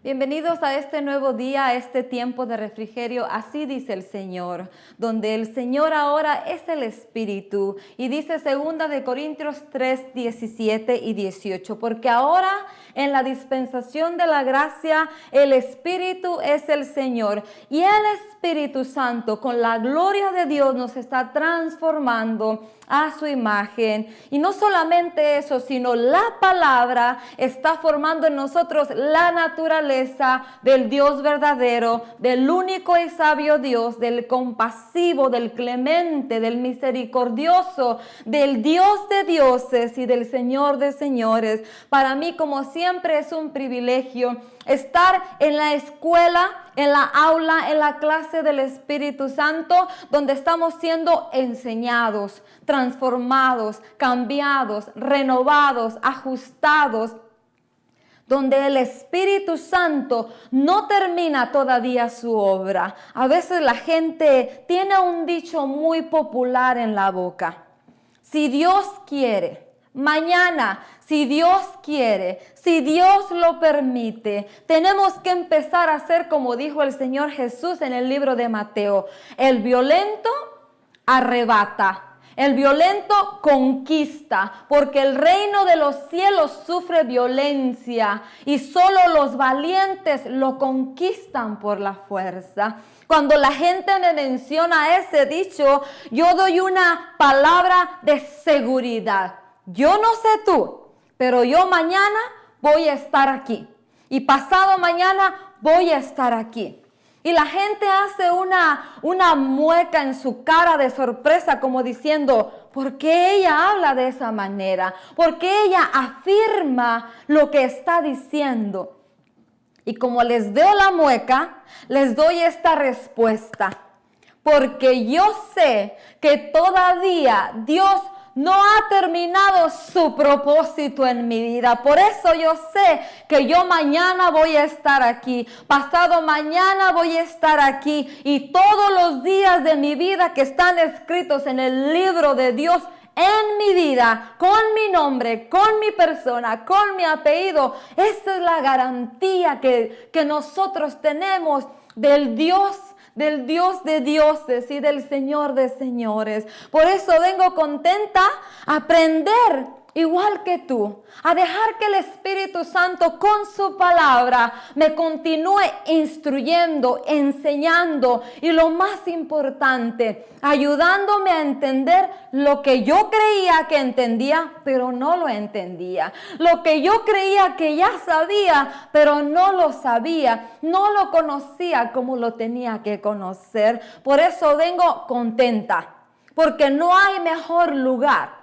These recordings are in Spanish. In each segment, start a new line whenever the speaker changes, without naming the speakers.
Bienvenidos a este nuevo día, a este tiempo de refrigerio, así dice el Señor, donde el Señor ahora es el Espíritu. Y dice 2 Corintios 3, 17 y 18, porque ahora en la dispensación de la gracia el Espíritu es el Señor. Y el Espíritu Santo con la gloria de Dios nos está transformando a su imagen. Y no solamente eso, sino la palabra está formando en nosotros la naturaleza del Dios verdadero, del único y sabio Dios, del compasivo, del clemente, del misericordioso, del Dios de dioses y del Señor de señores. Para mí, como siempre, es un privilegio estar en la escuela, en la aula, en la clase del Espíritu Santo, donde estamos siendo enseñados, transformados, cambiados, renovados, ajustados, donde el Espíritu Santo no termina todavía su obra. A veces la gente tiene un dicho muy popular en la boca: si Dios quiere, mañana, si Dios quiere, si Dios lo permite. Tenemos que empezar a hacer como dijo el Señor Jesús en el libro de Mateo: el violento arrebata, el violento conquista, porque el reino de los cielos sufre violencia y solo los valientes lo conquistan por la fuerza. Cuando la gente me menciona ese dicho, yo doy una palabra de seguridad. Yo no sé tú, pero yo mañana voy a estar aquí. Y pasado mañana voy a estar aquí. Y la gente hace una mueca en su cara de sorpresa, como diciendo: ¿por qué ella habla de esa manera? ¿Por qué ella afirma lo que está diciendo? Y como les veo la mueca, les doy esta respuesta: porque yo sé que todavía Dios no ha terminado su propósito en mi vida. Por eso yo sé que yo mañana voy a estar aquí, pasado mañana voy a estar aquí, y todos los días de mi vida que están escritos en el libro de Dios en mi vida, con mi nombre, con mi persona, con mi apellido. Esa es la garantía que nosotros tenemos del Dios de dioses y del Señor de señores. Por eso vengo contenta a aprender igual que tú, a dejar que el Espíritu Santo con su palabra me continúe instruyendo, enseñando y, lo más importante, ayudándome a entender lo que yo creía que entendía, pero no lo entendía. Lo que yo creía que ya sabía, pero no lo sabía, no lo conocía como lo tenía que conocer. Por eso vengo contenta, porque no hay mejor lugar,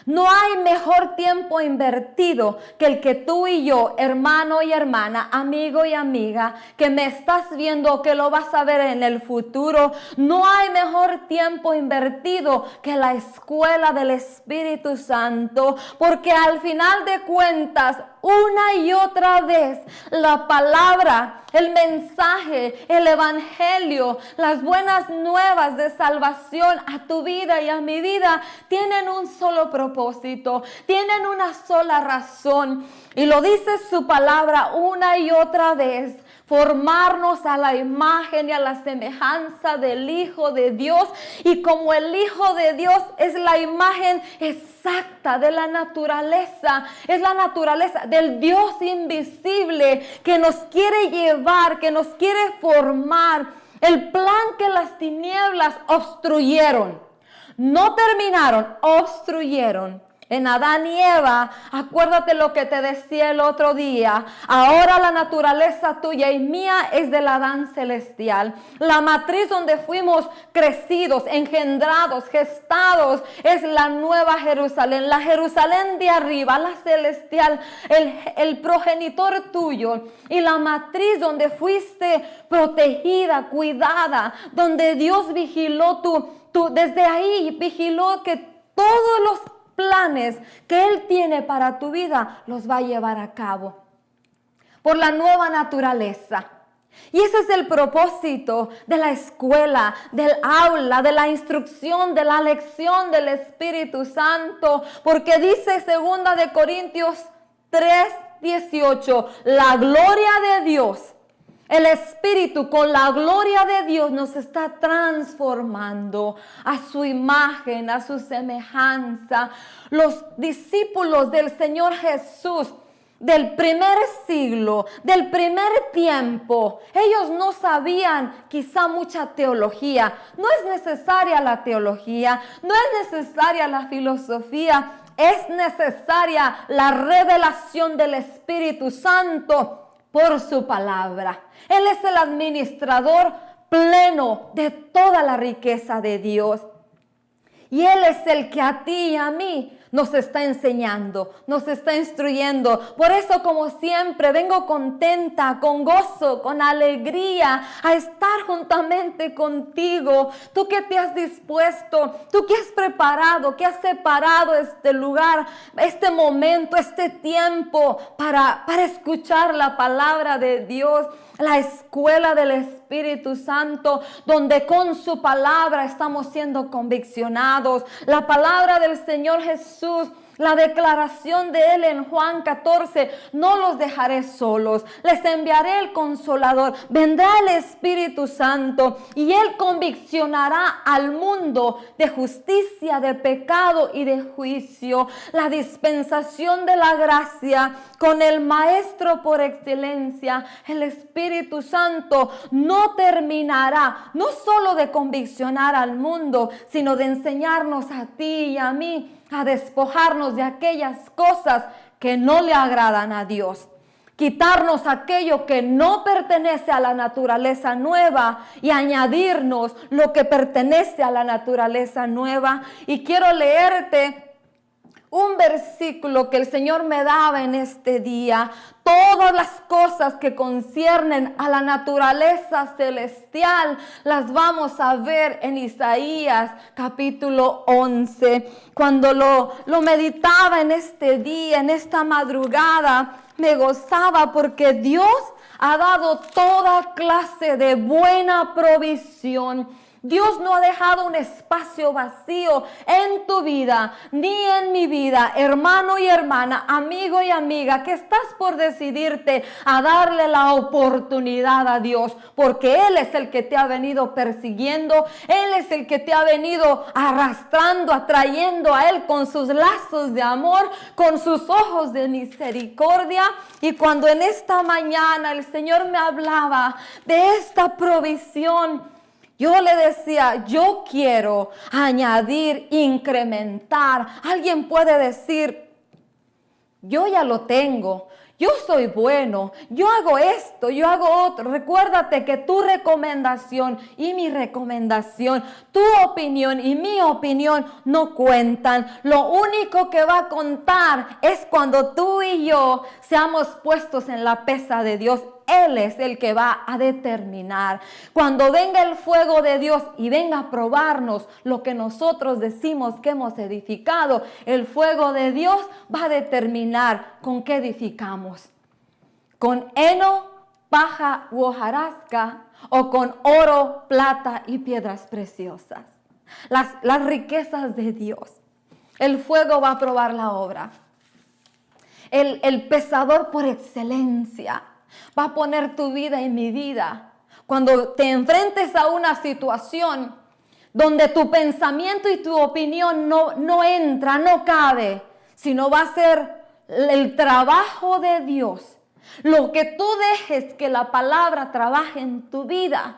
no hay mejor tiempo invertido que el que tú y yo, hermano y hermana, amigo y amiga, que me estás viendo, que lo vas a ver en el futuro. No hay mejor tiempo invertido que la escuela del Espíritu Santo, porque al final de cuentas, una y otra vez, la palabra, el mensaje, el evangelio, las buenas nuevas de salvación a tu vida y a mi vida tienen un solo propósito, tienen una sola razón, y lo dice su palabra una y otra vez: formarnos a la imagen y a la semejanza del Hijo de Dios. Y como el Hijo de Dios es la imagen exacta de la naturaleza, es la naturaleza del Dios invisible que nos quiere llevar, que nos quiere formar. El plan que las tinieblas obstruyeron, no terminaron, obstruyeron. En Adán y Eva, acuérdate lo que te decía el otro día: ahora la naturaleza tuya y mía es del Adán celestial. La matriz donde fuimos crecidos, engendrados, gestados, es la nueva Jerusalén, la Jerusalén de arriba, la celestial, el progenitor tuyo. Y la matriz donde fuiste protegida, cuidada, donde Dios vigiló desde ahí vigiló que todos los planes que Él tiene para tu vida los va a llevar a cabo por la nueva naturaleza. Y ese es el propósito de la escuela, del aula, de la instrucción, de la lección del Espíritu Santo, porque dice 2 Corintios 3, 18, la gloria de Dios, el Espíritu con la gloria de Dios nos está transformando a su imagen, a su semejanza. Los discípulos del Señor Jesús del primer siglo, del primer tiempo, ellos no sabían quizá mucha teología. No es necesaria la teología, no es necesaria la filosofía, es necesaria la revelación del Espíritu Santo por su palabra. Él es el administrador pleno de toda la riqueza de Dios. Y Él es el que a ti y a mí nos está enseñando, nos está instruyendo. Por eso, como siempre, vengo contenta, con gozo, con alegría a estar juntamente contigo. Tú que te has dispuesto, tú que has preparado, que has separado este lugar, este momento, este tiempo para escuchar la palabra de Dios. La escuela del Espíritu Santo, donde con su palabra estamos siendo conviccionados. La palabra del Señor Jesús, la declaración de Él en Juan 14, no los dejaré solos, les enviaré el Consolador, vendrá el Espíritu Santo y Él conviccionará al mundo de justicia, de pecado y de juicio. La dispensación de la gracia con el Maestro por excelencia, el Espíritu Santo, no terminará, no solo de conviccionar al mundo, sino de enseñarnos a ti y a mí a despojarnos de aquellas cosas que no le agradan a Dios. Quitarnos aquello que no pertenece a la naturaleza nueva y añadirnos lo que pertenece a la naturaleza nueva. Y quiero leerte un versículo que el Señor me daba en este día. Todas las cosas que conciernen a la naturaleza celestial las vamos a ver en Isaías capítulo 11. Cuando lo meditaba en este día, en esta madrugada, me gozaba porque Dios ha dado toda clase de buena provisión. Dios no ha dejado un espacio vacío en tu vida, ni en mi vida, hermano y hermana, amigo y amiga, que estás por decidirte a darle la oportunidad a Dios, porque Él es el que te ha venido persiguiendo, Él es el que te ha venido arrastrando, atrayendo a Él con sus lazos de amor, con sus ojos de misericordia. Y cuando en esta mañana el Señor me hablaba de esta provisión, yo le decía, yo quiero añadir, incrementar. Alguien puede decir, yo ya lo tengo, yo soy bueno, yo hago esto, yo hago otro. Recuérdate que tu recomendación y mi recomendación, tu opinión y mi opinión no cuentan. Lo único que va a contar es cuando tú y yo seamos puestos en la pesa de Dios. Él es el que va a determinar. Cuando venga el fuego de Dios y venga a probarnos lo que nosotros decimos que hemos edificado, el fuego de Dios va a determinar con qué edificamos. Con heno, paja u hojarasca, o con oro, plata y piedras preciosas. Las riquezas de Dios. El fuego va a probar la obra. El pesador por excelencia va a poner tu vida y mi vida. Cuando te enfrentes a una situación donde tu pensamiento y tu opinión no entra, no cabe, sino va a ser el trabajo de Dios. Lo que tú dejes que la palabra trabaje en tu vida,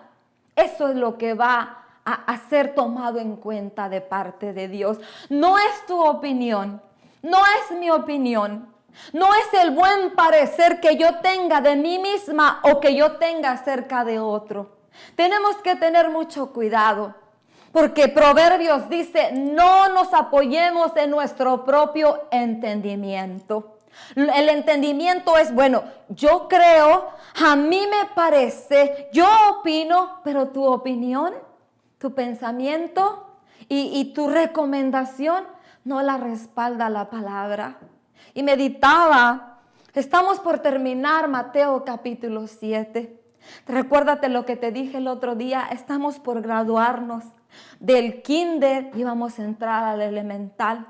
eso es lo que va a ser tomado en cuenta de parte de Dios. No es tu opinión, no es mi opinión. No es el buen parecer que yo tenga de mí misma o que yo tenga acerca de otro. Tenemos que tener mucho cuidado, porque Proverbios dice, no nos apoyemos en nuestro propio entendimiento. El entendimiento es, bueno, yo creo, a mí me parece, yo opino, pero tu opinión, tu pensamiento y tu recomendación no la respalda la palabra. Y meditaba, estamos por terminar Mateo capítulo 7. Recuérdate lo que te dije el otro día, estamos por graduarnos del kinder y vamos a entrar al elemental.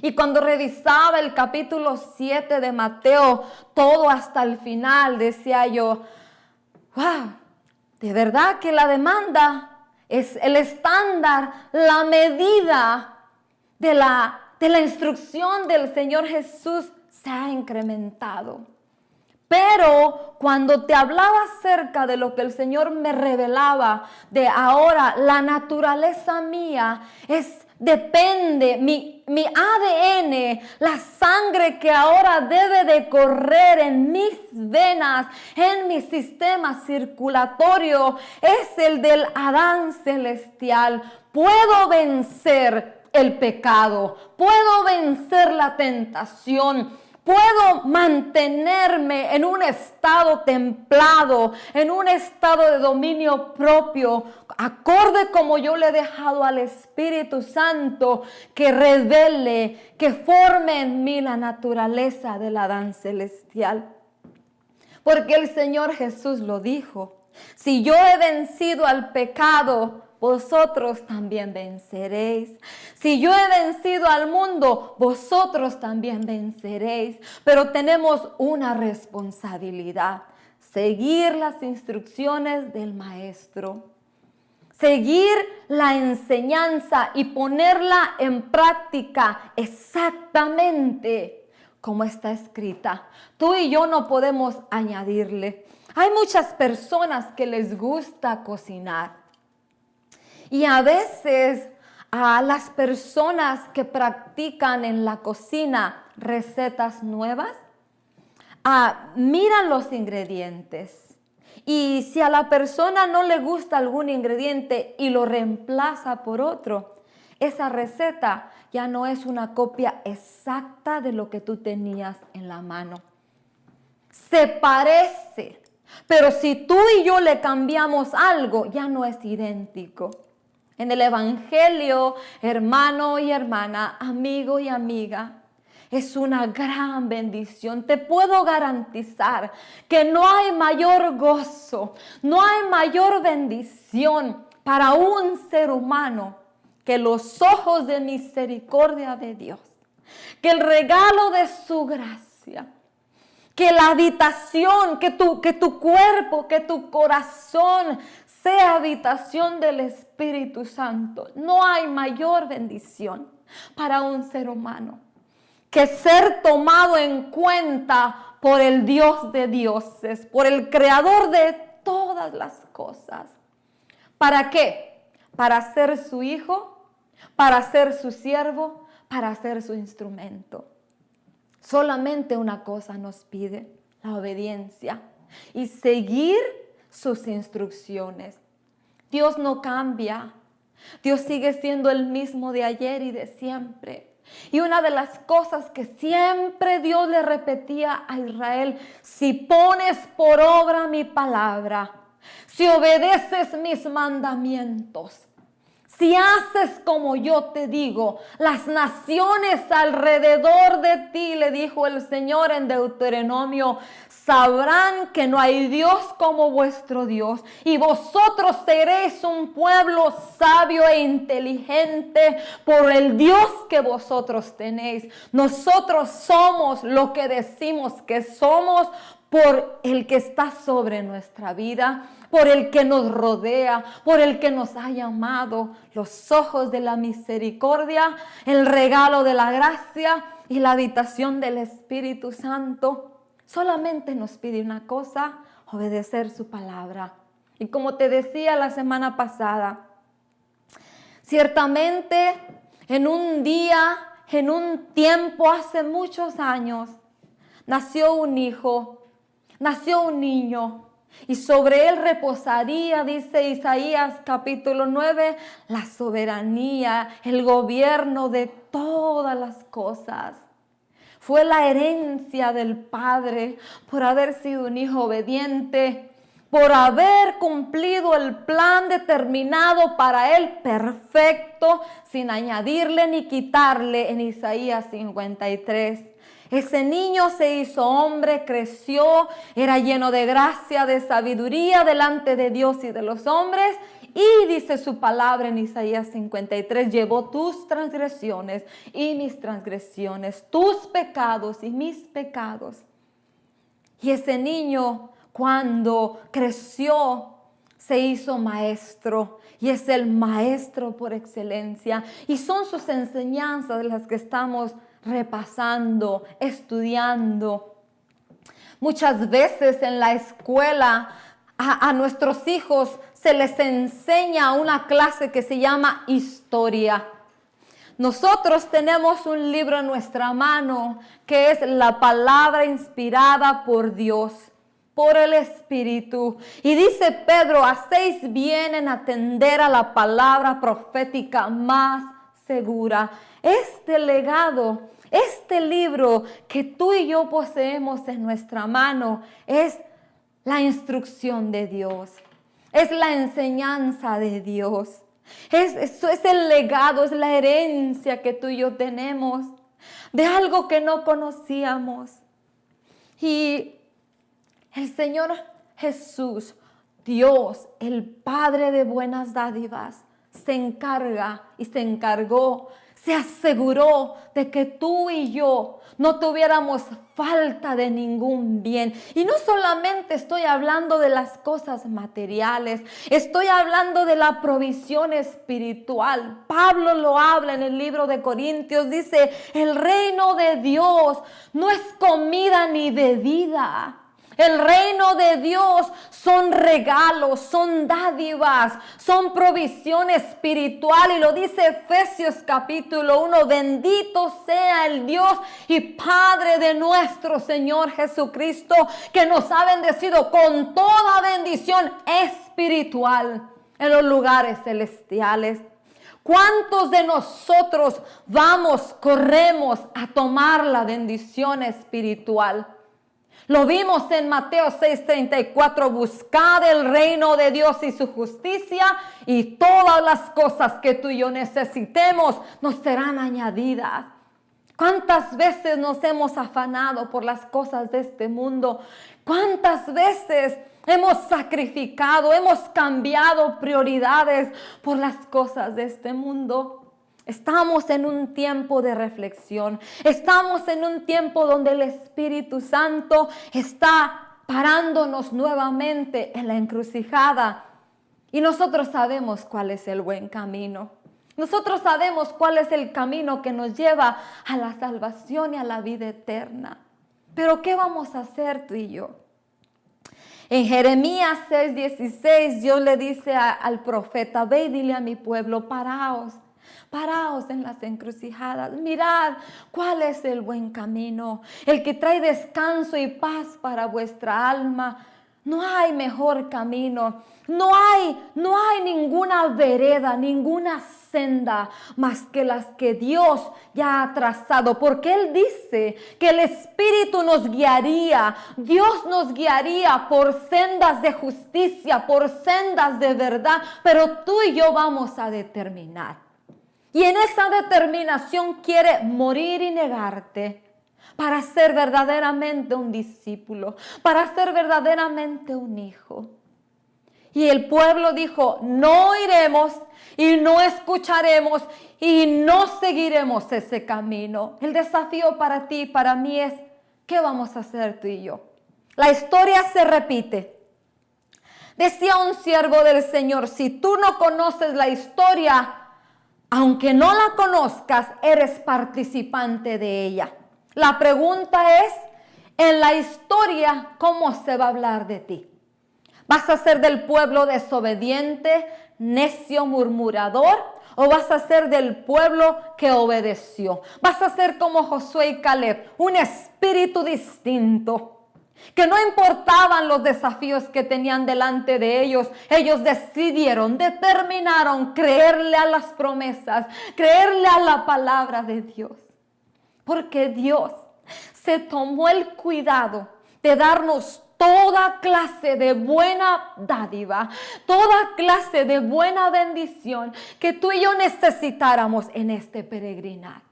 Y cuando revisaba el capítulo 7 de Mateo, todo hasta el final, decía yo, wow, de verdad que la demanda es el estándar, la medida de la instrucción del Señor Jesús se ha incrementado. Pero cuando te hablaba acerca de lo que el Señor me revelaba, de ahora la naturaleza mía depende, mi ADN, la sangre que ahora debe de correr en mis venas, en mi sistema circulatorio, es el del Adán celestial. Puedo vencer el pecado, puedo vencer la tentación, puedo mantenerme en un estado templado, en un estado de dominio propio, acorde como yo le he dejado al Espíritu Santo que revele, que forme en mí la naturaleza del Adán celestial. Porque el Señor Jesús lo dijo, si yo he vencido al pecado, vosotros también venceréis. Si yo he vencido al mundo, vosotros también venceréis. Pero tenemos una responsabilidad: seguir las instrucciones del Maestro, seguir la enseñanza y ponerla en práctica exactamente como está escrita. Tú y yo no podemos añadirle. Hay muchas personas que les gusta cocinar. Y a veces a las personas que practican en la cocina recetas nuevas, miran los ingredientes. Y si a la persona no le gusta algún ingrediente y lo reemplaza por otro, esa receta ya no es una copia exacta de lo que tú tenías en la mano. Se parece, pero si tú y yo le cambiamos algo, ya no es idéntico. En el Evangelio, hermano y hermana, amigo y amiga, es una gran bendición. Te puedo garantizar que no hay mayor gozo, no hay mayor bendición para un ser humano que los ojos de misericordia de Dios, que el regalo de su gracia, que la habitación, que tu cuerpo, que tu corazón sea habitación del Espíritu Santo. No hay mayor bendición para un ser humano que ser tomado en cuenta por el Dios de dioses, por el Creador de todas las cosas. ¿Para qué? Para ser su hijo, para ser su siervo, para ser su instrumento. Solamente una cosa nos pide: la obediencia y seguir sus instrucciones. Dios no cambia. Dios sigue siendo el mismo de ayer y de siempre. Y una de las cosas que siempre Dios le repetía a Israel: si pones por obra mi palabra, si obedeces mis mandamientos, si haces como yo te digo, las naciones alrededor de ti, le dijo el Señor en Deuteronomio, sabrán que no hay Dios como vuestro Dios, y vosotros seréis un pueblo sabio e inteligente por el Dios que vosotros tenéis. Nosotros somos lo que decimos que somos por el que está sobre nuestra vida, por el que nos rodea, por el que nos ha llamado. Los ojos de la misericordia, el regalo de la gracia y la habitación del Espíritu Santo solamente nos pide una cosa: obedecer su palabra. Y como te decía la semana pasada, ciertamente en un día, en un tiempo, hace muchos años, nació un hijo, nació un niño, y sobre él reposaría, dice Isaías capítulo 9, la soberanía, el gobierno de todas las cosas. Fue la herencia del Padre por haber sido un hijo obediente, por haber cumplido el plan determinado para él perfecto, sin añadirle ni quitarle, en Isaías 53. Ese niño se hizo hombre, creció, era lleno de gracia, de sabiduría delante de Dios y de los hombres, Y dice su palabra en Isaías 53, llevó tus transgresiones y mis transgresiones, tus pecados y mis pecados. Y ese niño, cuando creció, se hizo maestro y es el maestro por excelencia. Y son sus enseñanzas las que estamos repasando, estudiando. Muchas veces en la escuela a nuestros hijos se les enseña una clase que se llama historia. Nosotros tenemos un libro en nuestra mano que es la palabra inspirada por Dios, por el Espíritu. Y dice Pedro, hacéis bien en atender a la palabra profética más segura. Este legado, este libro que tú y yo poseemos en nuestra mano es la instrucción de Dios, es la enseñanza de Dios. Eso es el legado, es la herencia que tú y yo tenemos de algo que no conocíamos. Y el Señor Jesús, Dios, el Padre de buenas dádivas, se encarga y se encargó, se aseguró de que tú y yo no tuviéramos falta de ningún bien. Y no solamente estoy hablando de las cosas materiales, estoy hablando de la provisión espiritual. Pablo lo habla en el libro de Corintios, dice, el reino de Dios no es comida ni bebida. El reino de Dios son regalos, son dádivas, son provisión espiritual. Y lo dice Efesios capítulo 1, bendito sea el Dios y Padre de nuestro Señor Jesucristo, que nos ha bendecido con toda bendición espiritual en los lugares celestiales. ¿Cuántos de nosotros corremos a tomar la bendición espiritual? Lo vimos en Mateo 6:34, buscad el reino de Dios y su justicia y todas las cosas que tú y yo necesitemos nos serán añadidas. ¿Cuántas veces nos hemos afanado por las cosas de este mundo? ¿Cuántas veces hemos sacrificado, hemos cambiado prioridades por las cosas de este mundo? Estamos en un tiempo de reflexión. Estamos en un tiempo donde el Espíritu Santo está parándonos nuevamente en la encrucijada. Y nosotros sabemos cuál es el buen camino. Nosotros sabemos cuál es el camino que nos lleva a la salvación y a la vida eterna. Pero ¿qué vamos a hacer tú y yo? En Jeremías 6:16 Dios le dice al profeta, ve y dile a mi pueblo, paraos en las encrucijadas, mirad cuál es el buen camino, el que trae descanso y paz para vuestra alma. No hay mejor camino, no hay ninguna vereda, ninguna senda más que las que Dios ya ha trazado, porque Él dice que el Espíritu nos guiaría, Dios nos guiaría por sendas de justicia, por sendas de verdad, pero tú y yo vamos a determinar. Y en esa determinación quiere morir y negarte para ser verdaderamente un discípulo, para ser verdaderamente un hijo. Y el pueblo dijo, no iremos y no escucharemos y no seguiremos ese camino. El desafío para ti y para mí es, ¿qué vamos a hacer tú y yo? La historia se repite. Decía un siervo del Señor, si tú no conoces la historia, aunque no la conozcas, eres participante de ella. La pregunta es, en la historia, ¿cómo se va a hablar de ti? ¿Vas a ser del pueblo desobediente, necio, murmurador? ¿O vas a ser del pueblo que obedeció? ¿Vas a ser como Josué y Caleb, un espíritu distinto? Que no importaban los desafíos que tenían delante de ellos, ellos determinaron creerle a las promesas, creerle a la palabra de Dios. Porque Dios se tomó el cuidado de darnos toda clase de buena dádiva, toda clase de buena bendición que tú y yo necesitáramos en este peregrinar.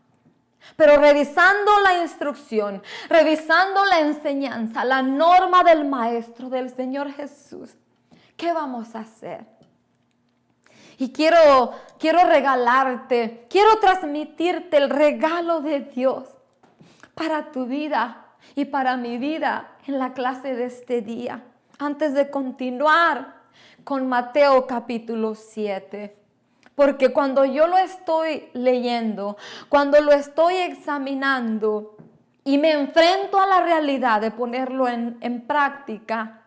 Pero revisando la instrucción, revisando la enseñanza, la norma del Maestro, del Señor Jesús, ¿qué vamos a hacer? Y quiero regalarte, quiero transmitirte el regalo de Dios para tu vida y para mi vida en la clase de este día. Antes de continuar con Mateo capítulo 7. Porque cuando yo lo estoy leyendo, cuando lo estoy examinando y me enfrento a la realidad de ponerlo en práctica,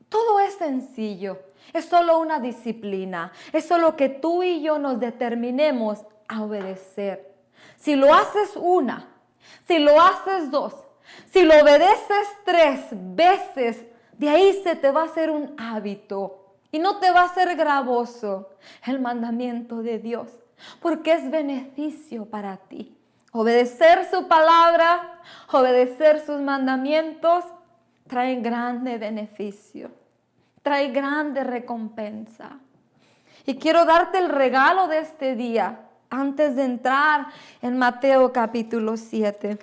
todo es sencillo. Es solo una disciplina. Es solo que tú y yo nos determinemos a obedecer. Si lo haces una, si lo haces dos, si lo obedeces 3 veces, de ahí se te va a hacer un hábito. Y no te va a ser gravoso el mandamiento de Dios, porque es beneficio para ti. Obedecer su palabra, obedecer sus mandamientos, trae grande beneficio, trae grande recompensa. Y quiero darte el regalo de este día, antes de entrar en Mateo capítulo 7.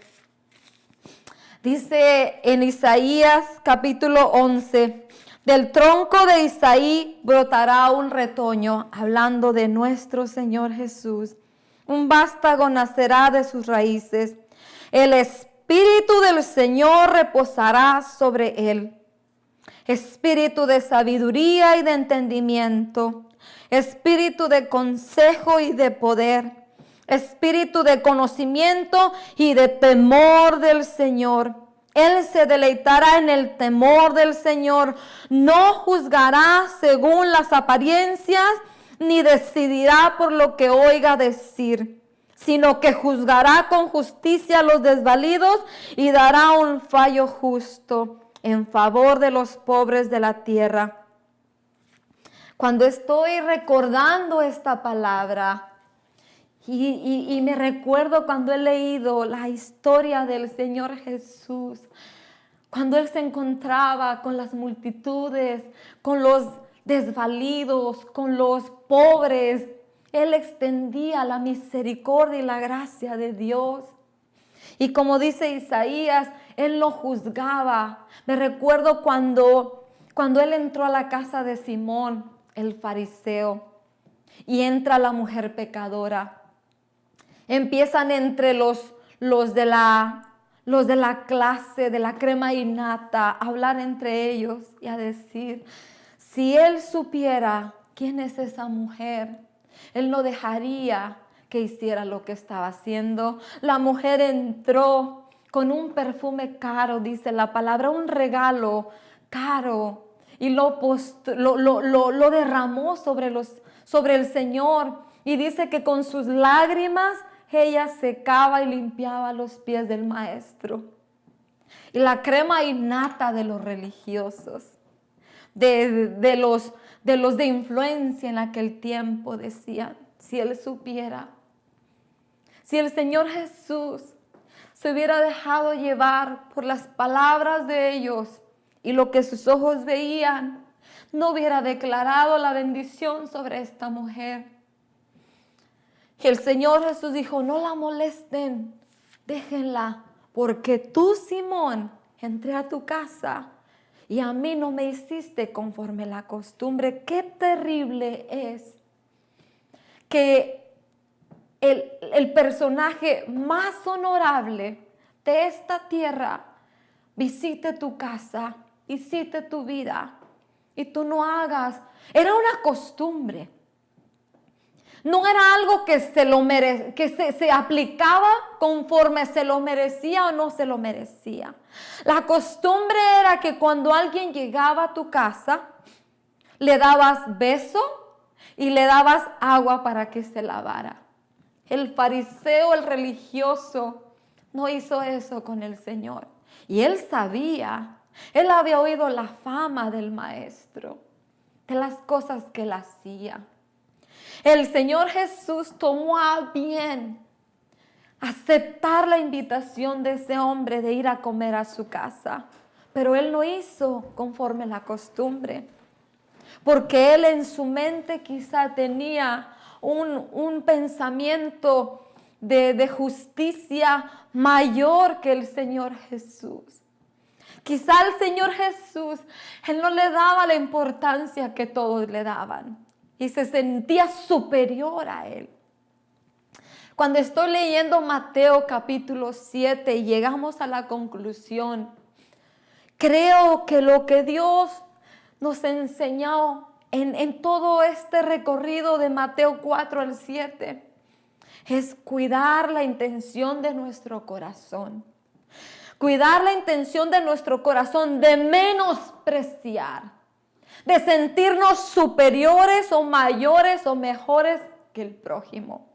Dice en Isaías capítulo 11, del tronco de Isaí brotará un retoño, hablando de nuestro Señor Jesús. Un vástago nacerá de sus raíces. El Espíritu del Señor reposará sobre él. Espíritu de sabiduría y de entendimiento. Espíritu de consejo y de poder. Espíritu de conocimiento y de temor del Señor. Él se deleitará en el temor del Señor. No juzgará según las apariencias, ni decidirá por lo que oiga decir, sino que juzgará con justicia a los desvalidos y dará un fallo justo en favor de los pobres de la tierra. Cuando estoy recordando esta palabra, y me recuerdo cuando he leído la historia del Señor Jesús, cuando Él se encontraba con las multitudes, con los desvalidos, con los pobres, Él extendía la misericordia y la gracia de Dios. Y como dice Isaías, Él no juzgaba. Me recuerdo cuando Él entró a la casa de Simón, el fariseo, y entra la mujer pecadora. Empiezan entre los de la clase, de la crema innata, a hablar entre ellos y a decir, si él supiera quién es esa mujer, él no dejaría que hiciera lo que estaba haciendo. La mujer entró con un perfume caro, dice la palabra, un regalo caro, y lo derramó sobre el Señor. Y dice que con sus lágrimas ella secaba y limpiaba los pies del maestro. Y la crema innata de los religiosos, de los de influencia en aquel tiempo, decían, si él supiera, si el Señor Jesús se hubiera dejado llevar por las palabras de ellos y lo que sus ojos veían, no hubiera declarado la bendición sobre esta mujer. Y el Señor Jesús dijo, no la molesten, déjenla, porque tú, Simón, entré a tu casa y a mí no me hiciste conforme la costumbre. Qué terrible es que el personaje más honorable de esta tierra visite tu casa, visite tu vida y tú no hagas. Era una costumbre. No era algo que se aplicaba conforme se lo merecía o no se lo merecía. La costumbre era que cuando alguien llegaba a tu casa, le dabas beso y le dabas agua para que se lavara. El fariseo, el religioso, no hizo eso con el Señor. Y él sabía, él había oído la fama del maestro, de las cosas que él hacía. El Señor Jesús tomó a bien aceptar la invitación de ese hombre de ir a comer a su casa. Pero él no hizo conforme la costumbre, porque él en su mente quizá tenía un pensamiento de justicia mayor que el Señor Jesús. Quizá al Señor Jesús, él no le daba la importancia que todos le daban. y se sentía superior a él. Cuando estoy leyendo Mateo capítulo 7 y llegamos a la conclusión, creo que lo que Dios nos enseñó en todo este recorrido de Mateo 4 al 7 es cuidar la intención de nuestro corazón. Cuidar la intención de nuestro corazón de menospreciar, de sentirnos superiores o mayores o mejores que el prójimo.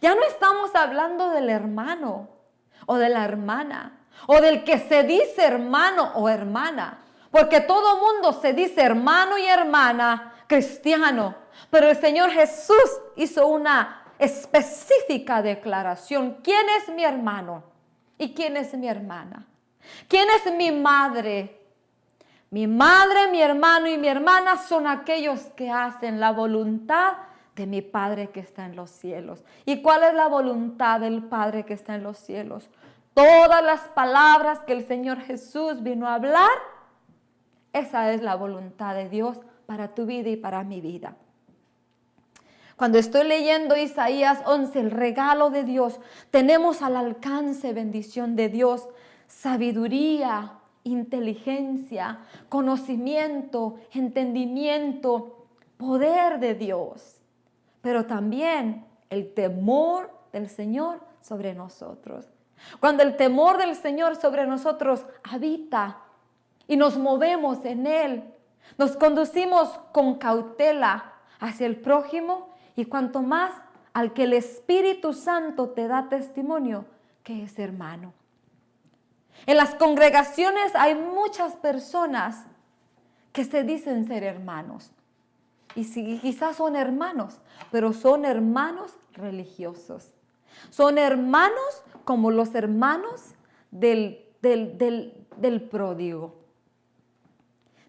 Ya no estamos hablando del hermano o de la hermana o del que se dice hermano o hermana, porque todo mundo se dice hermano y hermana cristiano, pero el Señor Jesús hizo una específica declaración. ¿Quién es mi hermano y quién es mi hermana? ¿Quién es mi madre? Mi madre, mi hermano y mi hermana son aquellos que hacen la voluntad de mi Padre que está en los cielos. ¿Y cuál es la voluntad del Padre que está en los cielos? Todas las palabras que el Señor Jesús vino a hablar, esa es la voluntad de Dios para tu vida y para mi vida. Cuando estoy leyendo Isaías 11, el regalo de Dios, tenemos al alcance bendición de Dios, sabiduría, inteligencia, conocimiento, entendimiento, poder de Dios, pero también el temor del Señor sobre nosotros. Cuando el temor del Señor sobre nosotros habita y nos movemos en Él, nos conducimos con cautela hacia el prójimo y cuanto más al que el Espíritu Santo te da testimonio que es hermano. En las congregaciones hay muchas personas que se dicen ser hermanos. Y quizás son hermanos, pero son hermanos religiosos. Son hermanos como los hermanos del pródigo.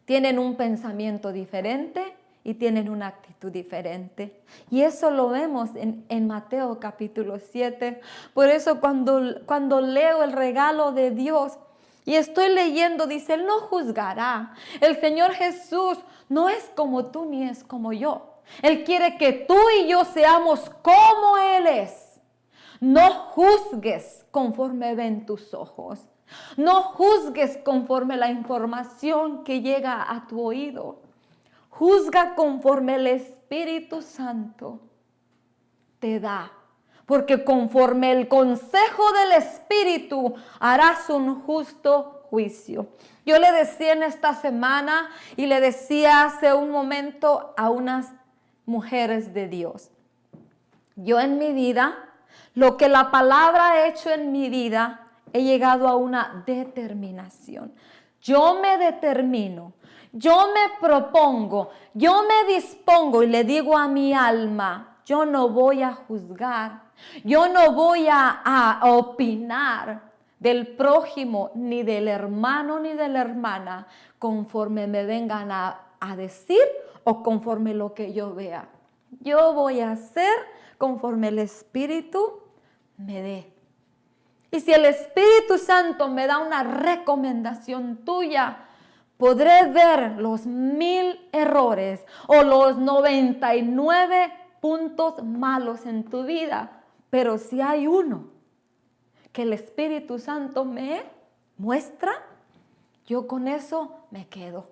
Tienen un pensamiento diferente y tienen una actitud diferente. Y eso lo vemos en Mateo capítulo 7. Por eso cuando leo el regalo de Dios y estoy leyendo, dice, Él no juzgará. El Señor Jesús no es como tú ni es como yo. Él quiere que tú y yo seamos como Él es. No juzgues conforme ven tus ojos. No juzgues conforme la información que llega a tu oído. Juzga conforme el Espíritu Santo te da. Porque conforme el consejo del Espíritu harás un justo juicio. Yo le decía en esta semana y le decía hace un momento a unas mujeres de Dios. Yo en mi vida, lo que la palabra ha hecho en mi vida, he llegado a una determinación. Yo me determino, yo me propongo, yo me dispongo y le digo a mi alma, yo no voy a juzgar, yo no voy a opinar del prójimo, ni del hermano, ni de la hermana, conforme me vengan a decir o conforme lo que yo vea. Yo voy a hacer conforme el Espíritu me dé. Y si el Espíritu Santo me da una recomendación tuya, podré ver los 1000 errores o los 99 puntos malos en tu vida. Pero si hay uno que el Espíritu Santo me muestra, yo con eso me quedo.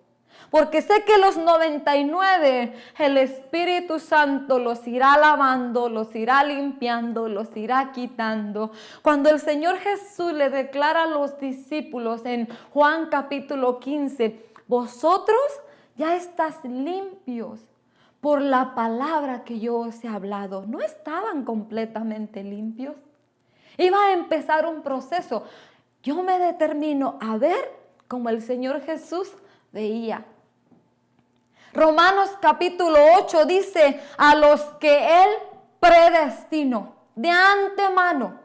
Porque sé que los 99 el Espíritu Santo los irá lavando, los irá limpiando, los irá quitando. Cuando el Señor Jesús le declara a los discípulos en Juan capítulo 15, vosotros ya estás limpios por la palabra que yo os he hablado. No estaban completamente limpios. Iba a empezar un proceso. Yo me determino a ver como el Señor Jesús veía. Romanos capítulo 8 dice, a los que Él predestinó, de antemano,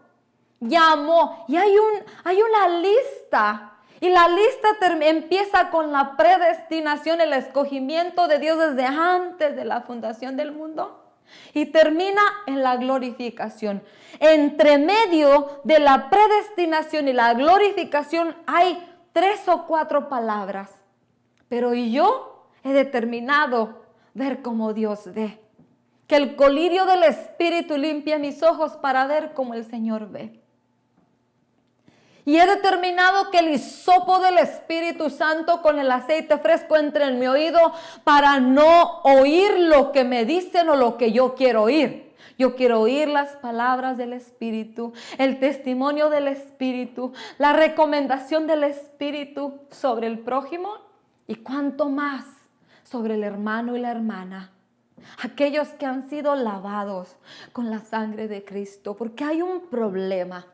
llamó. Y hay una lista. Y la lista empieza con la predestinación, el escogimiento de Dios desde antes de la fundación del mundo. Y termina en la glorificación. Entre medio de la predestinación y la glorificación hay 3 o 4 palabras. Pero yo he determinado ver como Dios ve. Que el colirio del Espíritu limpie mis ojos para ver como el Señor ve. Y he determinado que el hisopo del Espíritu Santo con el aceite fresco entre en mi oído para no oír lo que me dicen o lo que yo quiero oír. Yo quiero oír las palabras del Espíritu, el testimonio del Espíritu, la recomendación del Espíritu sobre el prójimo y cuanto más sobre el hermano y la hermana. Aquellos que han sido lavados con la sangre de Cristo, porque hay un problema.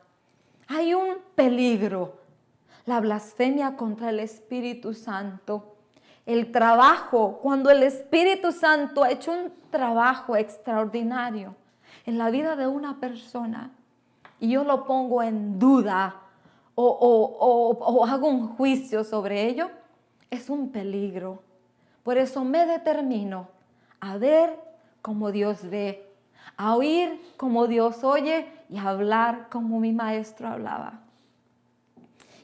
Hay un peligro, la blasfemia contra el Espíritu Santo. El trabajo, cuando el Espíritu Santo ha hecho un trabajo extraordinario en la vida de una persona y yo lo pongo en duda o hago un juicio sobre ello, es un peligro. Por eso me determino a ver como Dios ve, a oír como Dios oye y a hablar como mi maestro hablaba.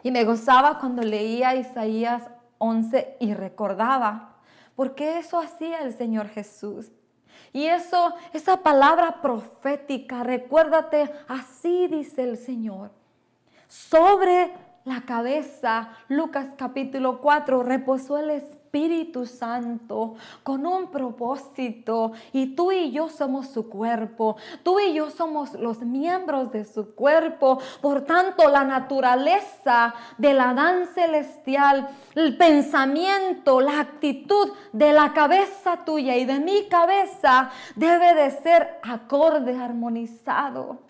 Y me gozaba cuando leía Isaías 11 y recordaba, porque eso hacía el Señor Jesús. Y esa palabra profética, recuérdate, así dice el Señor. Sobre la cabeza, Lucas capítulo 4, reposó el Espíritu Santo con un propósito y tú y yo somos su cuerpo, tú y yo somos los miembros de su cuerpo. Por tanto, la naturaleza del Adán celestial, el pensamiento, la actitud de la cabeza tuya y de mi cabeza debe de ser acorde, armonizado.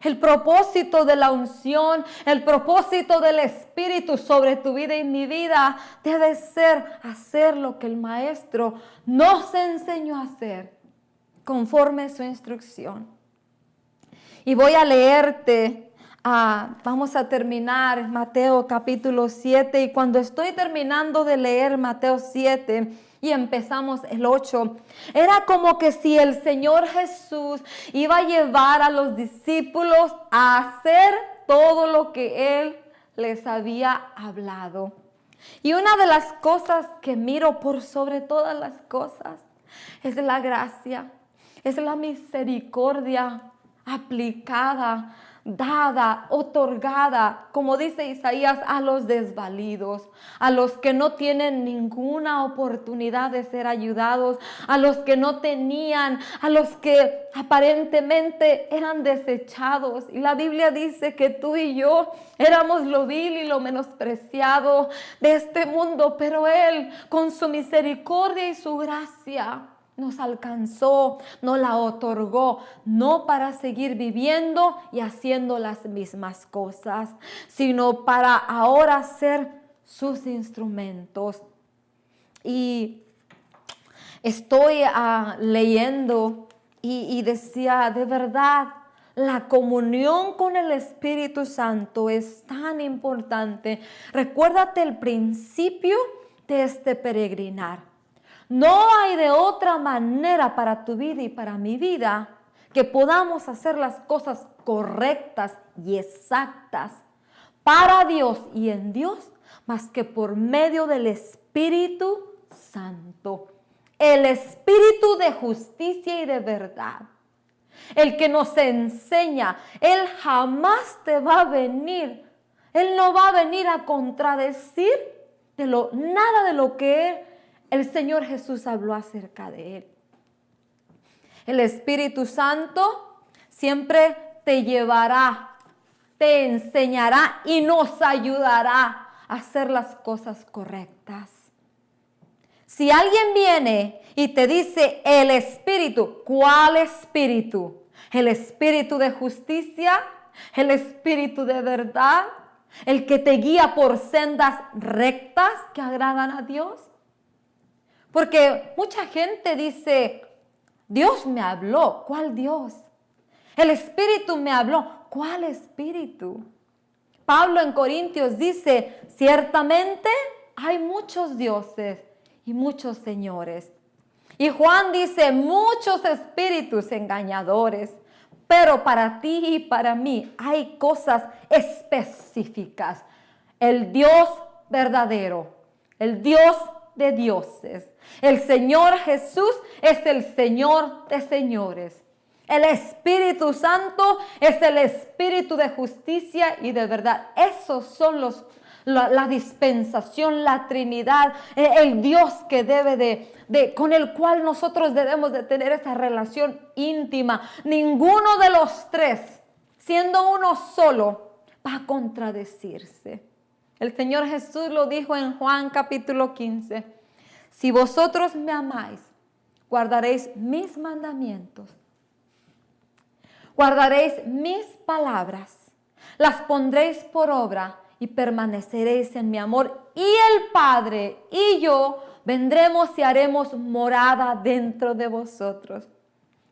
El propósito de la unción, el propósito del Espíritu sobre tu vida y mi vida debe ser hacer lo que el Maestro nos enseñó a hacer conforme su instrucción. Y voy a leerte, vamos a terminar Mateo capítulo 7 y cuando estoy terminando de leer Mateo 7, y empezamos el 8. Era como que si el Señor Jesús iba a llevar a los discípulos a hacer todo lo que Él les había hablado. Y una de las cosas que miro por sobre todas las cosas es la gracia, es la misericordia aplicada, dada, otorgada, como dice Isaías, a los desvalidos, a los que no tienen ninguna oportunidad de ser ayudados, a los que no tenían, a los que aparentemente eran desechados. Y la Biblia dice que tú y yo éramos lo vil y lo menospreciado de este mundo, pero Él, con su misericordia y su gracia, nos alcanzó, nos la otorgó, no para seguir viviendo y haciendo las mismas cosas, sino para ahora ser sus instrumentos. Y estoy leyendo y decía, de verdad, la comunión con el Espíritu Santo es tan importante. Recuérdate el principio de este peregrinar. No hay de otra manera para tu vida y para mi vida que podamos hacer las cosas correctas y exactas para Dios y en Dios más que por medio del Espíritu Santo. El Espíritu de justicia y de verdad. El que nos enseña, Él jamás te va a venir. Él no va a venir a contradecir nada de lo que el Señor Jesús habló acerca de Él. El Espíritu Santo siempre te llevará, te enseñará y nos ayudará a hacer las cosas correctas. Si alguien viene y te dice el Espíritu, ¿cuál Espíritu? ¿El Espíritu de justicia? ¿El Espíritu de verdad? ¿El que te guía por sendas rectas que agradan a Dios? Porque mucha gente dice, Dios me habló. ¿Cuál Dios? El Espíritu me habló. ¿Cuál Espíritu? Pablo en Corintios dice, ciertamente hay muchos dioses y muchos señores. Y Juan dice, muchos espíritus engañadores. Pero para ti y para mí hay cosas específicas. El Dios verdadero, el Dios de dioses. El Señor Jesús es el Señor de señores. El Espíritu Santo es el Espíritu de justicia y de verdad. Esos son la dispensación, la Trinidad, el Dios que con el cual nosotros debemos de tener esa relación íntima. Ninguno de los tres, siendo uno solo, va a contradecirse. El Señor Jesús lo dijo en Juan capítulo 15. Si vosotros me amáis, guardaréis mis mandamientos. Guardaréis mis palabras, las pondréis por obra y permaneceréis en mi amor. Y el Padre y yo vendremos y haremos morada dentro de vosotros.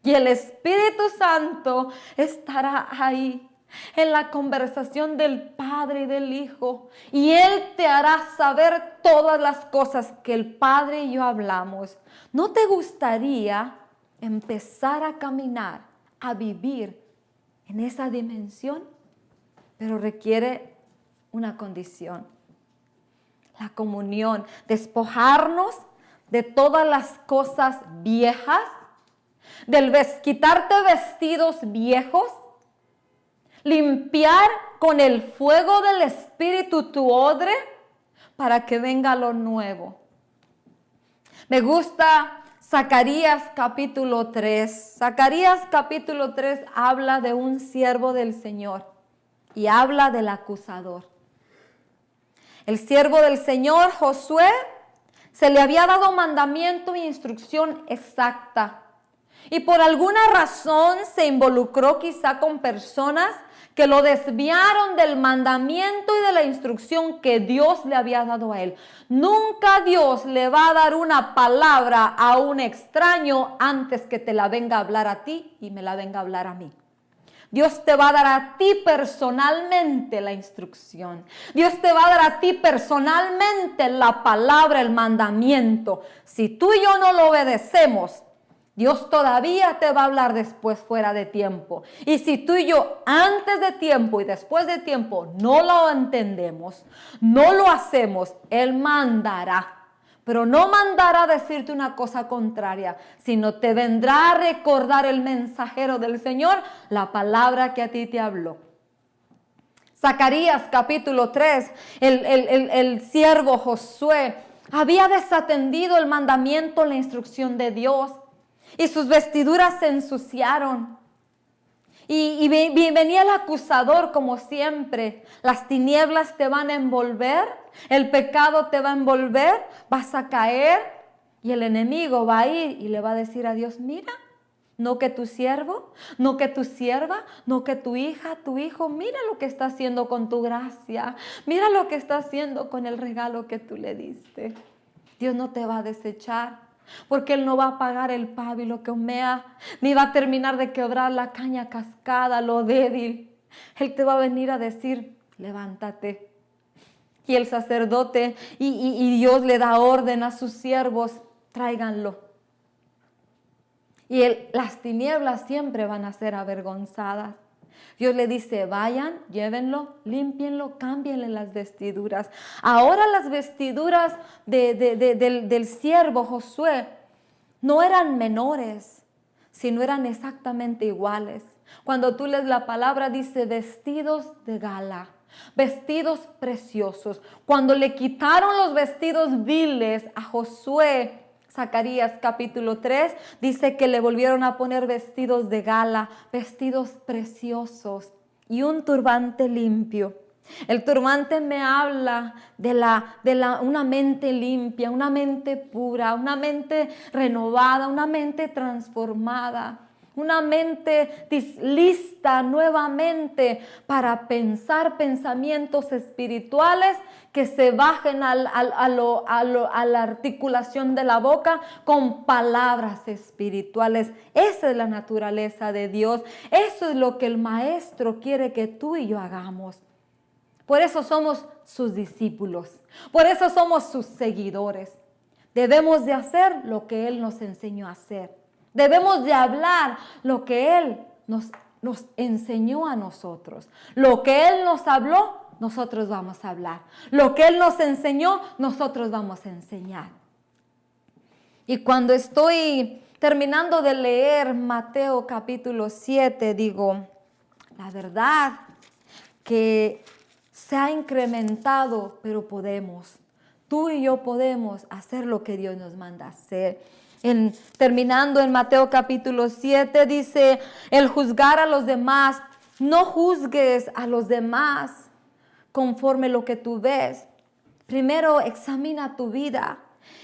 Y el Espíritu Santo estará ahí en la conversación del Padre y del Hijo. Y Él te hará saber todas las cosas que el Padre y yo hablamos. ¿No te gustaría empezar a caminar, a vivir en esa dimensión? Pero requiere una condición: la comunión, despojarnos de todas las cosas viejas, quitarte vestidos viejos, limpiar con el fuego del Espíritu tu odre para que venga lo nuevo. Me gusta Zacarías capítulo 3. Zacarías capítulo 3 habla de un siervo del Señor y habla del acusador. El siervo del Señor, Josué, se le había dado mandamiento e instrucción exacta. Y por alguna razón se involucró quizá con personas que lo desviaron del mandamiento y de la instrucción que Dios le había dado a él. Nunca Dios le va a dar una palabra a un extraño antes que te la venga a hablar a ti y me la venga a hablar a mí. Dios te va a dar a ti personalmente la instrucción. Dios te va a dar a ti personalmente la palabra, el mandamiento. Si tú y yo no lo obedecemos, Dios todavía te va a hablar después fuera de tiempo. Y si tú y yo antes de tiempo y después de tiempo no lo entendemos, no lo hacemos, Él mandará. Pero no mandará a decirte una cosa contraria, sino te vendrá a recordar el mensajero del Señor la palabra que a ti te habló. Zacarías capítulo 3, el siervo Josué había desatendido el mandamiento, la instrucción de Dios, y sus vestiduras se ensuciaron. Y venía el acusador como siempre. Las tinieblas te van a envolver, el pecado te va a envolver, vas a caer y el enemigo va a ir y le va a decir a Dios: mira, no que tu siervo, no que tu sierva, no que tu hija, tu hijo, mira lo que está haciendo con tu gracia, mira lo que está haciendo con el regalo que tú le diste. Dios no te va a desechar. Porque Él no va a apagar el pábilo que humea, ni va a terminar de quebrar la caña cascada, lo débil. Él te va a venir a decir: levántate. Y el sacerdote y Dios le da orden a sus siervos: tráiganlo. Y las tinieblas siempre van a ser avergonzadas. Dios le dice: vayan, llévenlo, límpienlo, cámbienle las vestiduras. Ahora las vestiduras del siervo Josué no eran menores, sino eran exactamente iguales. Cuando tú lees la palabra dice vestidos de gala, vestidos preciosos. Cuando le quitaron los vestidos viles a Josué, Zacarías capítulo 3 dice que le volvieron a poner vestidos de gala, vestidos preciosos y un turbante limpio. El turbante me habla de una mente limpia, una mente pura, una mente renovada, una mente transformada. Una mente lista nuevamente para pensar pensamientos espirituales que se bajen a la articulación de la boca con palabras espirituales. Esa es la naturaleza de Dios. Eso es lo que el Maestro quiere que tú y yo hagamos. Por eso somos sus discípulos. Por eso somos sus seguidores. Debemos de hacer lo que Él nos enseñó a hacer. Debemos de hablar lo que Él nos enseñó a nosotros. Lo que Él nos habló, nosotros vamos a hablar. Lo que Él nos enseñó, nosotros vamos a enseñar. Y cuando estoy terminando de leer Mateo capítulo 7, digo, la verdad que se ha incrementado, pero podemos. Tú y yo podemos hacer lo que Dios nos manda hacer. Terminando en Mateo capítulo 7, dice, el juzgar a los demás, no juzgues a los demás conforme lo que tú ves. Primero examina tu vida.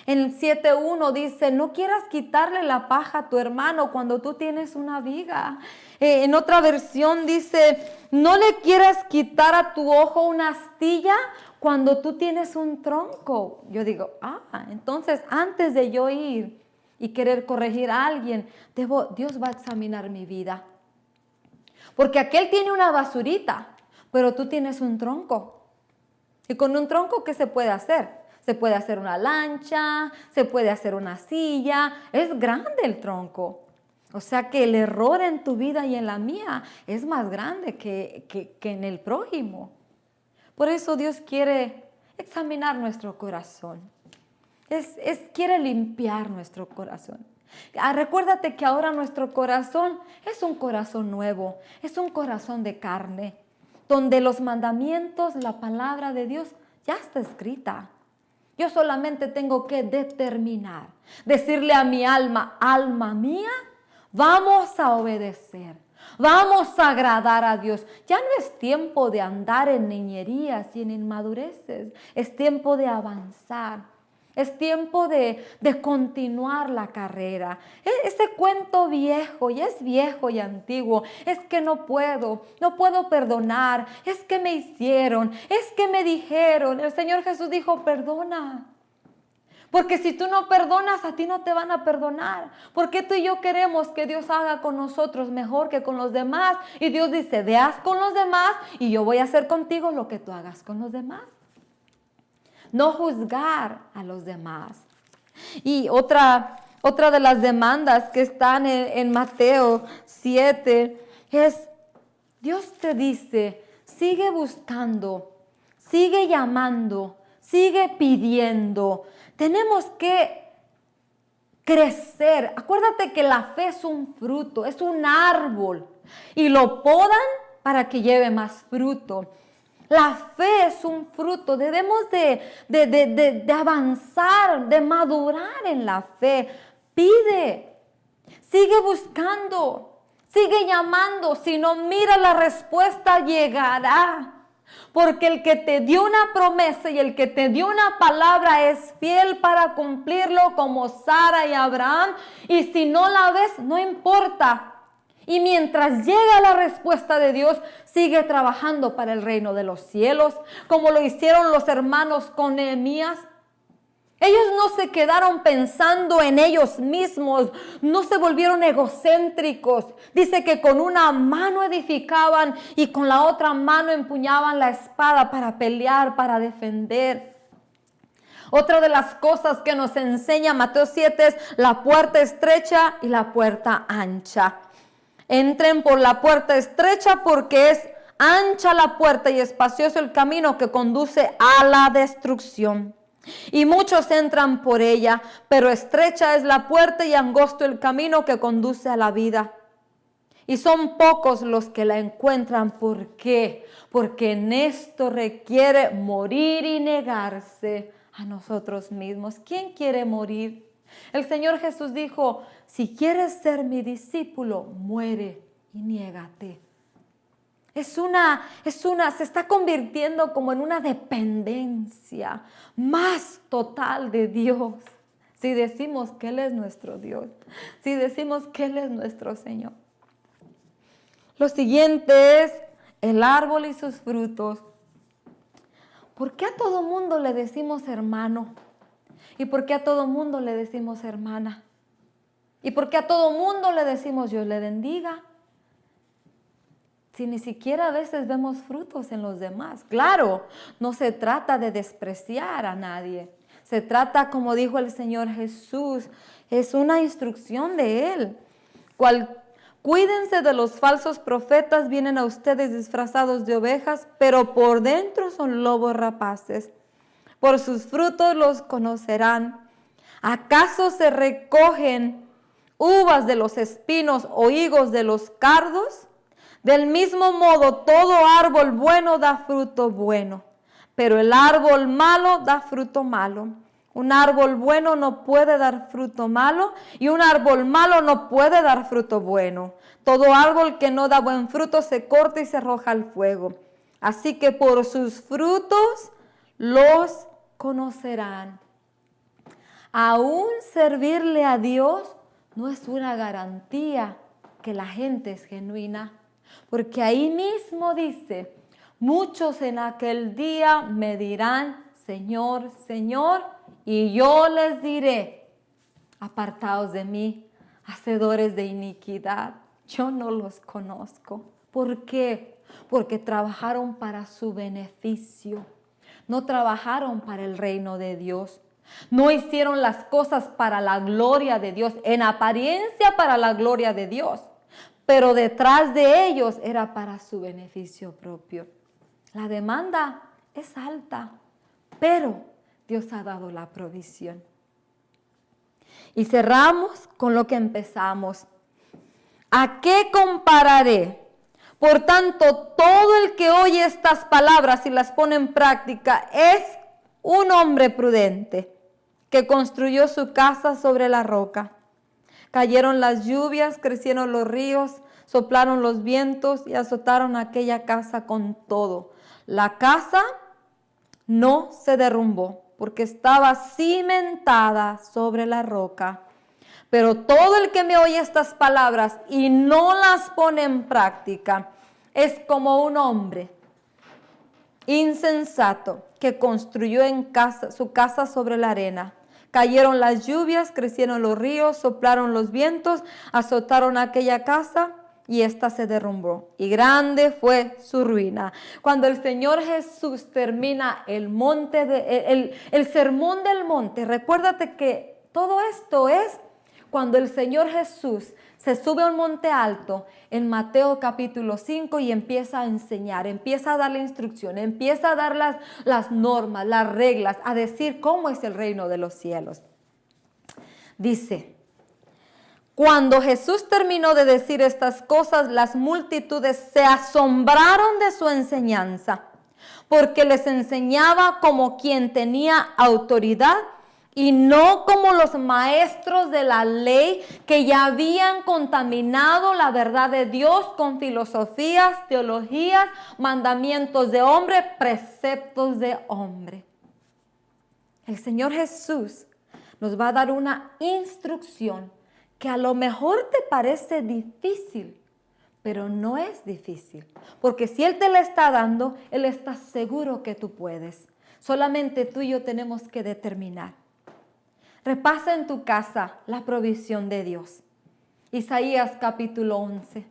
En el 7:1 dice, no quieras quitarle la paja a tu hermano cuando tú tienes una viga. En otra versión dice, no le quieras quitar a tu ojo una astilla cuando tú tienes un tronco. Yo digo, entonces antes de yo ir y querer corregir a alguien, Dios va a examinar mi vida. Porque aquel tiene una basurita, pero tú tienes un tronco. Y con un tronco, ¿qué se puede hacer? Se puede hacer una lancha, se puede hacer una silla. Es grande el tronco. O sea que el error en tu vida y en la mía es más grande que en el prójimo. Por eso Dios quiere examinar nuestro corazón. Quiere limpiar nuestro corazón. Recuérdate que ahora nuestro corazón es un corazón nuevo, es un corazón de carne, donde los mandamientos, la palabra de Dios ya está escrita. Yo solamente tengo que determinar, decirle a mi alma, alma mía, vamos a obedecer, vamos a agradar a Dios. Ya no es tiempo de andar en niñerías y en inmadureces, es tiempo de avanzar. Es tiempo de continuar la carrera. Ese cuento viejo, y es viejo y antiguo, es que no puedo perdonar, es que me hicieron, es que me dijeron. El Señor Jesús dijo, perdona. Porque si tú no perdonas, a ti no te van a perdonar. Porque tú y yo queremos que Dios haga con nosotros mejor que con los demás. Y Dios dice, ve haz con los demás y yo voy a hacer contigo lo que tú hagas con los demás. No juzgar a los demás. Y otra de las demandas que están en Mateo 7 es, Dios te dice, sigue buscando, sigue llamando, sigue pidiendo. Tenemos que crecer. Acuérdate que la fe es un fruto, es un árbol y lo podan para que lleve más fruto. La fe es un fruto, debemos de avanzar, de madurar en la fe. Pide, sigue buscando, sigue llamando. Si no, mira, la respuesta llegará. Porque el que te dio una promesa y el que te dio una palabra es fiel para cumplirlo, como Sara y Abraham. Y si no la ves, no importa. Y mientras llega la respuesta de Dios, sigue trabajando para el reino de los cielos, como lo hicieron los hermanos con Nehemías. Ellos no se quedaron pensando en ellos mismos, no se volvieron egocéntricos. Dice que con una mano edificaban y con la otra mano empuñaban la espada para pelear, para defender. Otra de las cosas que nos enseña Mateo 7 es la puerta estrecha y la puerta ancha. Entren por la puerta estrecha porque es ancha la puerta y espacioso el camino que conduce a la destrucción. Y muchos entran por ella, pero estrecha es la puerta y angosto el camino que conduce a la vida. Y son pocos los que la encuentran. ¿Por qué? Porque en esto requiere morir y negarse a nosotros mismos. ¿Quién quiere morir? El Señor Jesús dijo, si quieres ser mi discípulo, muere y niégate. Se está convirtiendo como en una dependencia más total de Dios. Si decimos que Él es nuestro Dios, si decimos que Él es nuestro Señor. Lo siguiente es el árbol y sus frutos. ¿Por qué a todo mundo le decimos hermano? ¿Y por qué a todo mundo le decimos hermana? ¿Y por qué a todo mundo le decimos Dios le bendiga? Si ni siquiera a veces vemos frutos en los demás. Claro, no se trata de despreciar a nadie. Se trata, como dijo el Señor Jesús, es una instrucción de Él. Cuídense de los falsos profetas, vienen a ustedes disfrazados de ovejas, pero por dentro son lobos rapaces. Por sus frutos los conocerán. ¿Acaso se recogen uvas de los espinos o higos de los cardos? Del mismo modo, todo árbol bueno da fruto bueno, pero el árbol malo da fruto malo. Un árbol bueno no puede dar fruto malo, y un árbol malo no puede dar fruto bueno. Todo árbol que no da buen fruto se corta y se arroja al fuego. Así que por sus frutos los conocerán. Aún servirle a Dios no es una garantía que la gente es genuina, porque ahí mismo dice, muchos en aquel día me dirán, Señor, Señor, y yo les diré, apartaos de mí, hacedores de iniquidad, yo no los conozco. ¿Por qué? Porque trabajaron para su beneficio, no trabajaron para el reino de Dios. No hicieron las cosas para la gloria de Dios, en apariencia para la gloria de Dios, pero detrás de ellos era para su beneficio propio. La demanda es alta, pero Dios ha dado la provisión. Y cerramos con lo que empezamos. ¿A qué compararé? Por tanto, todo el que oye estas palabras y las pone en práctica es un hombre prudente que construyó su casa sobre la roca. Cayeron las lluvias, crecieron los ríos, soplaron los vientos y azotaron aquella casa con todo. La casa no se derrumbó porque estaba cimentada sobre la roca. Pero todo el que me oye estas palabras y no las pone en práctica es como un hombre insensato que construyó su casa sobre la arena. Cayeron las lluvias, crecieron los ríos, soplaron los vientos, azotaron aquella casa y ésta se derrumbó. Y grande fue su ruina. Cuando el Señor Jesús termina el sermón del monte, recuérdate que todo esto es cuando el Señor Jesús se sube a un monte alto en Mateo capítulo 5 y empieza a enseñar, empieza a dar la instrucción, empieza a dar las normas, las reglas, a decir cómo es el reino de los cielos. Dice, cuando Jesús terminó de decir estas cosas, las multitudes se asombraron de su enseñanza, porque les enseñaba como quien tenía autoridad y no como los maestros de la ley que ya habían contaminado la verdad de Dios con filosofías, teologías, mandamientos de hombre, preceptos de hombre. El Señor Jesús nos va a dar una instrucción que a lo mejor te parece difícil, pero no es difícil. Porque si Él te la está dando, Él está seguro que tú puedes. Solamente tú y yo tenemos que determinar. Repasa en tu casa la provisión de Dios. Isaías capítulo 11.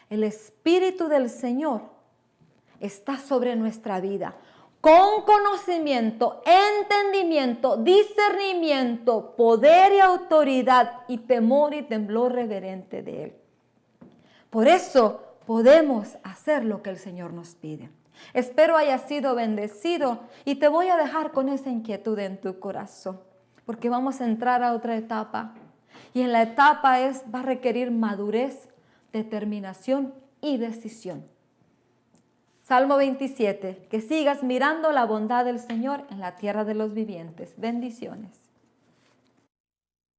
El Espíritu del Señor está sobre nuestra vida. Con conocimiento, entendimiento, discernimiento, poder y autoridad y temor y temblor reverente de Él. Por eso podemos hacer lo que el Señor nos pide. Espero haya sido bendecido y te voy a dejar con esa inquietud en tu corazón. Porque vamos a entrar a otra etapa. Y en la etapa va a requerir madurez, determinación y decisión. Salmo 27. Que sigas mirando la bondad del Señor en la tierra de los vivientes. Bendiciones.